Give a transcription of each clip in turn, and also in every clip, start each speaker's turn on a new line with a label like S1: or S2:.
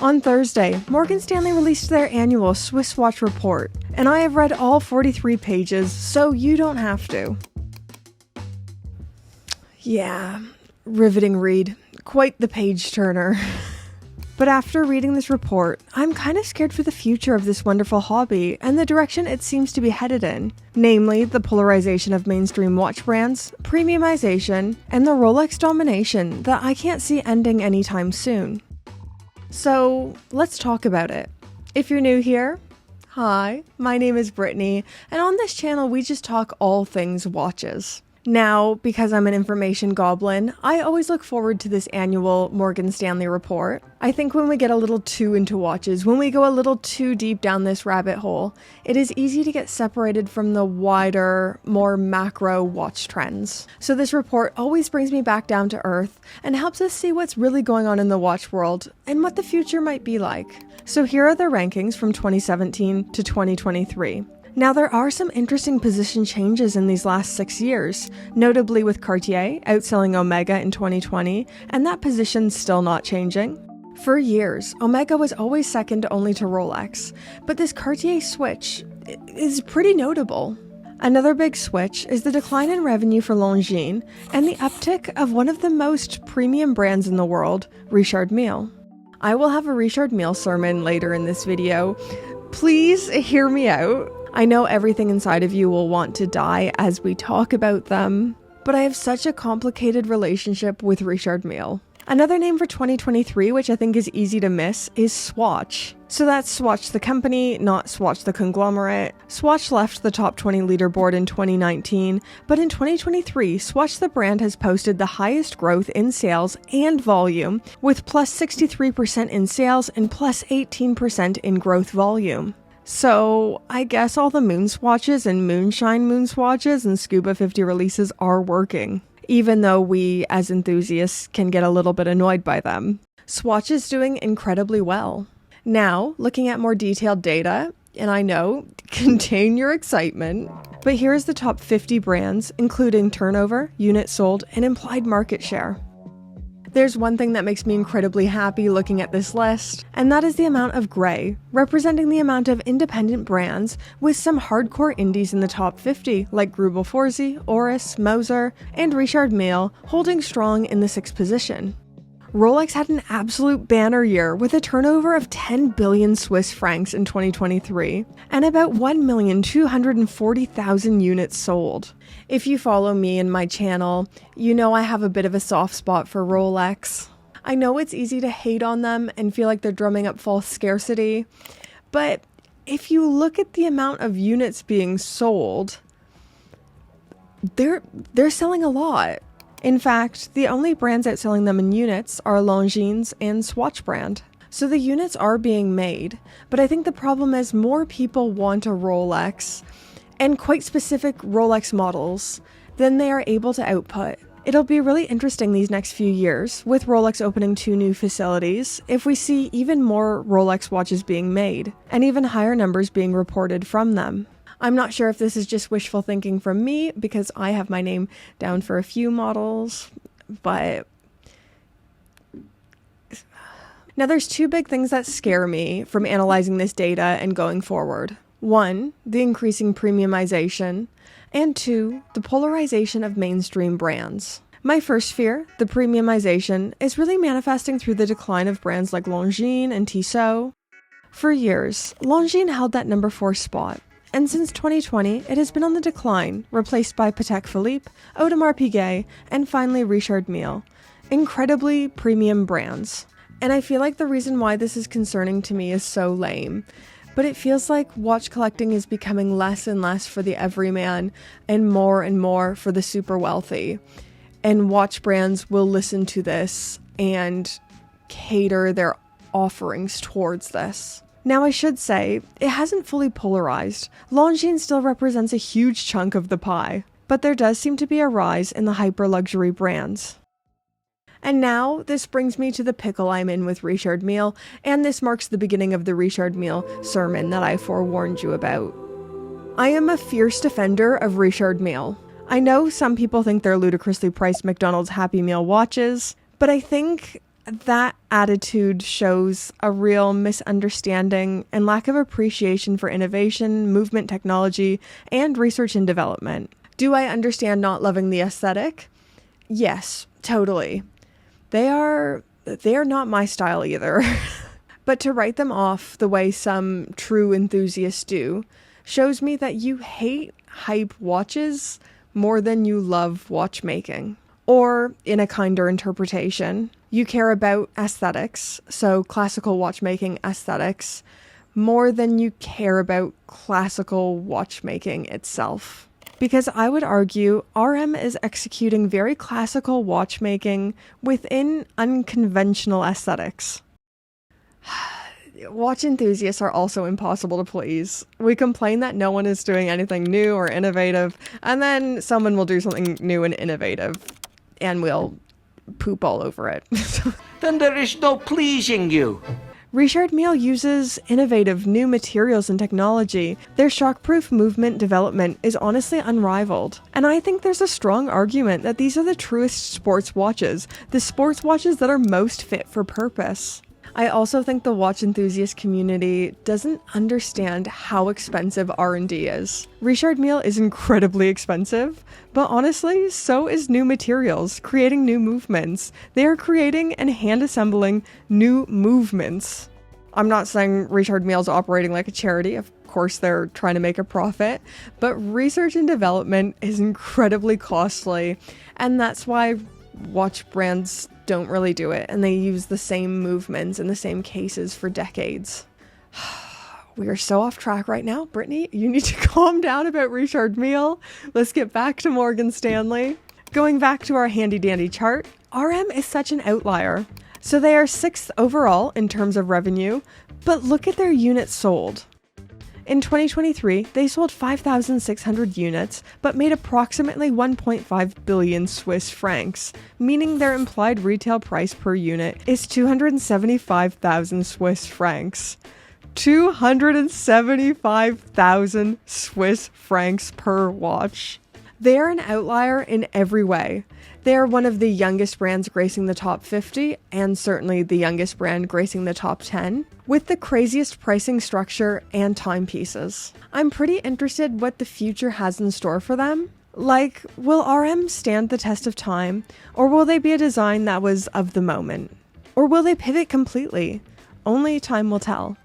S1: On Thursday, Morgan Stanley released their annual Swiss watch report, and I have read all 43 pages, so you don't have to. Yeah, riveting read. Quite the page turner. But after reading this report, I'm kind of scared for the future of this wonderful hobby and the direction it seems to be headed in. Namely, the polarization of mainstream watch brands, premiumization, and the Rolex domination that I can't see ending anytime soon. So, let's talk about it. If you're new here, hi, my name is Brittany, and on this channel we just talk all things watches. Now, because I'm an information goblin, I always look forward to this annual Morgan Stanley report. I think when we get a little too into watches, when we go a little too deep down this rabbit hole, it is easy to get separated from the wider, more macro watch trends. So this report always brings me back down to earth and helps us see what's really going on in the watch world and what the future might be like. So here are the rankings from 2017 to 2023. Now, there are some interesting position changes in these last 6 years, notably with Cartier outselling Omega in 2020, and that position's still not changing. For years, Omega was always second only to Rolex, but this Cartier switch is pretty notable. Another big switch is the decline in revenue for Longines and the uptick of one of the most premium brands in the world, Richard Mille. I will have a Richard Mille sermon later in this video. Please hear me out. I know everything inside of you will want to die as we talk about them, but I have such a complicated relationship with Richard Mille. Another name for 2023, which I think is easy to miss, is Swatch. So that's Swatch the company, not Swatch the conglomerate. Swatch left the top 20 leaderboard in 2019, but in 2023, Swatch the brand has posted the highest growth in sales and volume, with plus 63% in sales and plus 18% in growth volume. So, I guess all the moon swatches and moonshine moon swatches and Scuba 50 releases are working, even though we, as enthusiasts, can get a little bit annoyed by them. Swatch is doing incredibly well. Now, looking at more detailed data, and I know, contain your excitement, but here's the top 50 brands, including turnover, units sold, and implied market share. There's one thing that makes me incredibly happy looking at this list, and that is the amount of gray, representing the amount of independent brands with some hardcore indies in the top 50, like Greubel Forsey, Oris, Moser, and Richard Mille, holding strong in the 6th position. Rolex had an absolute banner year with a turnover of 10 billion Swiss francs in 2023 and about 1,240,000 units sold. If you follow me and my channel, you know I have a bit of a soft spot for Rolex. I know it's easy to hate on them and feel like they're drumming up false scarcity, but if you look at the amount of units being sold, they're selling a lot. In fact, the only brands outselling them in units are Longines and Swatch brand. So the units are being made, but I think the problem is more people want a Rolex, and quite specific Rolex models, than they are able to output. It'll be really interesting these next few years, with Rolex opening 2 new facilities, if we see even more Rolex watches being made, and even higher numbers being reported from them. I'm not sure if this is just wishful thinking from me, because I have my name down for a few models, but now there's 2 big things that scare me from analyzing this data and going forward. 1, the increasing premiumization, and 2, the polarization of mainstream brands. My first fear, the premiumization, is really manifesting through the decline of brands like Longines and Tissot. For years, Longines held that number 4 spot. And since 2020, it has been on the decline, replaced by Patek Philippe, Audemars Piguet, and finally Richard Mille. Incredibly premium brands. And I feel like the reason why this is concerning to me is so lame. But it feels like watch collecting is becoming less and less for the everyman and more for the super wealthy. And watch brands will listen to this and cater their offerings towards this. Now, I should say, it hasn't fully polarized. Longines still represents a huge chunk of the pie, but there does seem to be a rise in the hyper-luxury brands. And now, this brings me to the pickle I'm in with Richard Mille, and this marks the beginning of the Richard Mille sermon that I forewarned you about. I am a fierce defender of Richard Mille. I know some people think they're ludicrously priced McDonald's Happy Meal watches, but I think That attitude shows a real misunderstanding and lack of appreciation for innovation, movement technology, and research and development. Do I understand not loving the aesthetic? Yes, totally. They are not my style either. But to write them off the way some true enthusiasts do shows me that you hate hype watches more than you love watchmaking. Or, in a kinder interpretation, you care about aesthetics, so classical watchmaking aesthetics, more than you care about classical watchmaking itself. Because I would argue RM is executing very classical watchmaking within unconventional aesthetics. Watch enthusiasts are also impossible to please. We complain that no one is doing anything new or innovative, and then someone will do something new and innovative, and we'll poop all over it.
S2: Then there is no pleasing you.
S1: Richard Mille uses innovative new materials and technology. Their shockproof movement development is honestly unrivaled. And I think there's a strong argument that these are the truest sports watches, the sports watches that are most fit for purpose. I also think the watch enthusiast community doesn't understand how expensive R&D is. Richard Mille is incredibly expensive, but honestly, so is new materials, creating new movements. They are creating and hand-assembling new movements. I'm not saying Richard Mille's operating like a charity. Of course, they're trying to make a profit, but research and development is incredibly costly, and that's why watch brands don't really do it, and they use the same movements in the same cases for decades. We are so off track right now. Brittany, you need to calm down about Richard Mille. Let's get back to Morgan Stanley. Going back to our handy dandy chart, RM is such an outlier. So they are 6th overall in terms of revenue, but look at their units sold. In 2023, they sold 5,600 units, but made approximately 1.5 billion Swiss francs, meaning their implied retail price per unit is 275,000 Swiss francs. 275,000 Swiss francs per watch. They are an outlier in every way. They are one of the youngest brands gracing the top 50, and certainly the youngest brand gracing the top 10, with the craziest pricing structure and timepieces. I'm pretty interested what the future has in store for them. Like, will RM stand the test of time, or will they be a design that was of the moment? Or will they pivot completely? Only time will tell.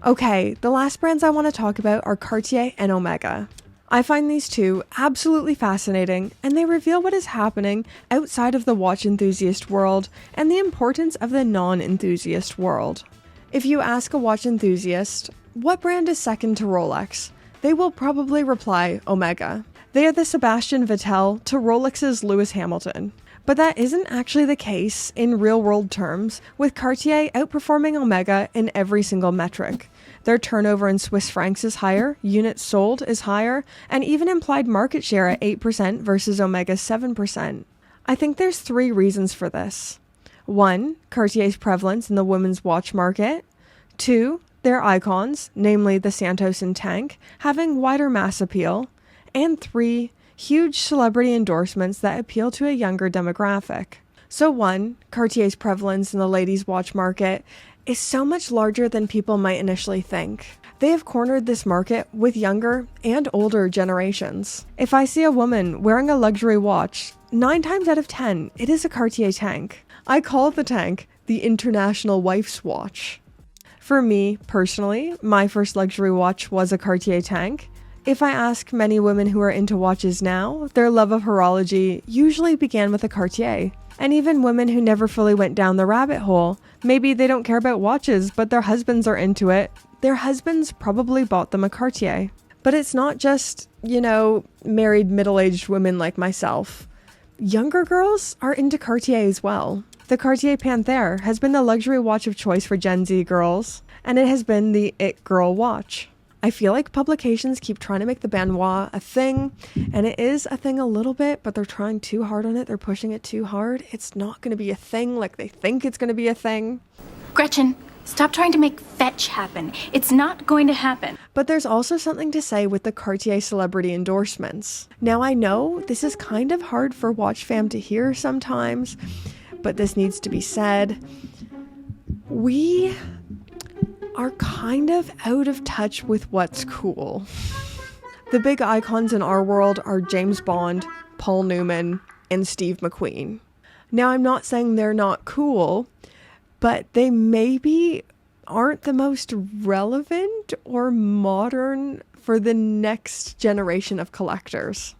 S1: Okay, the last brands I want to talk about are Cartier and Omega. I find these two absolutely fascinating, and they reveal what is happening outside of the watch enthusiast world and the importance of the non-enthusiast world. If you ask a watch enthusiast, what brand is second to Rolex? They will probably reply Omega. They are the Sebastian Vettel to Rolex's Lewis Hamilton. But that isn't actually the case in real-world terms, with Cartier outperforming Omega in every single metric. Their turnover in Swiss francs is higher, units sold is higher, and even implied market share at 8% versus Omega's 7%. I think there's 3 reasons for this. 1, Cartier's prevalence in the women's watch market. 2, their icons, namely the Santos and Tank, having wider mass appeal. And 3, huge celebrity endorsements that appeal to a younger demographic. So 1, Cartier's prevalence in the ladies' watch market is so much larger than people might initially think. They have cornered this market with younger and older generations. If I see a woman wearing a luxury watch, 9 times out of 10, it is a Cartier Tank. I call the Tank the international wife's watch. For me, personally, my first luxury watch was a Cartier Tank. If I ask many women who are into watches now, their love of horology usually began with a Cartier. And even women who never fully went down the rabbit hole, maybe they don't care about watches, but their husbands are into it. Their husbands probably bought them a Cartier. But it's not just, married middle-aged women like myself. Younger girls are into Cartier as well. The Cartier Panthère has been the luxury watch of choice for Gen Z girls, and it has been the it girl watch. I feel like publications keep trying to make the Benoit a thing, and it is a thing a little bit, but they're trying too hard on it. They're pushing it too hard. It's not going to be a thing like they think it's going to be a thing.
S3: Gretchen, stop trying to make fetch happen. It's not going to happen.
S1: But there's also something to say with the Cartier celebrity endorsements. Now I know this is kind of hard for watch fam to hear sometimes, but this needs to be said. We are kind of out of touch with what's cool. The big icons in our world are James Bond, Paul Newman, and Steve McQueen. Now, I'm not saying they're not cool, but they maybe aren't the most relevant or modern for the next generation of collectors.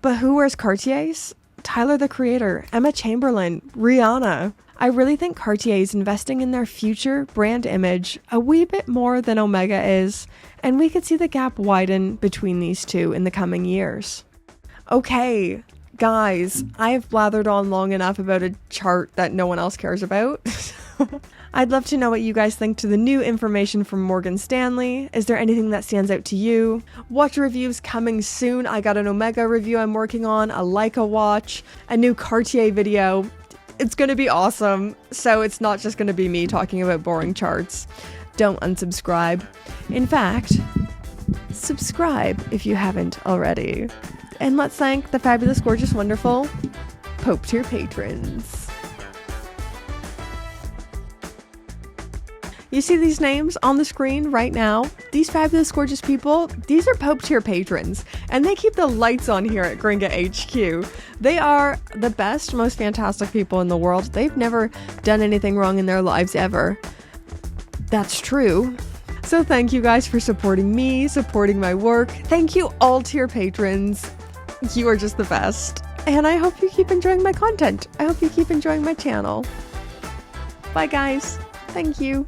S1: But who wears Cartiers? Tyler, the Creator, Emma Chamberlain, Rihanna. I really think Cartier is investing in their future brand image a wee bit more than Omega is, and we could see the gap widen between these two in the coming years. Okay, guys, I have blathered on long enough about a chart that no one else cares about. I'd love to know what you guys think to the new information from Morgan Stanley. Is there anything that stands out to you? Watch reviews coming soon. I got an Omega review I'm working on, a Leica watch, a new Cartier video. It's going to be awesome. So it's not just going to be me talking about boring charts. Don't unsubscribe. In fact, subscribe if you haven't already. And let's thank the fabulous, gorgeous, wonderful Pope tier patrons. You see these names on the screen right now? These fabulous, gorgeous people, these are Pope tier patrons, and they keep the lights on here at Gringa HQ. They are the best, most fantastic people in the world. They've never done anything wrong in their lives ever. That's true. So thank you guys for supporting me, supporting my work. Thank you all tier patrons. You are just the best. And I hope you keep enjoying my content. I hope you keep enjoying my channel. Bye guys. Thank you.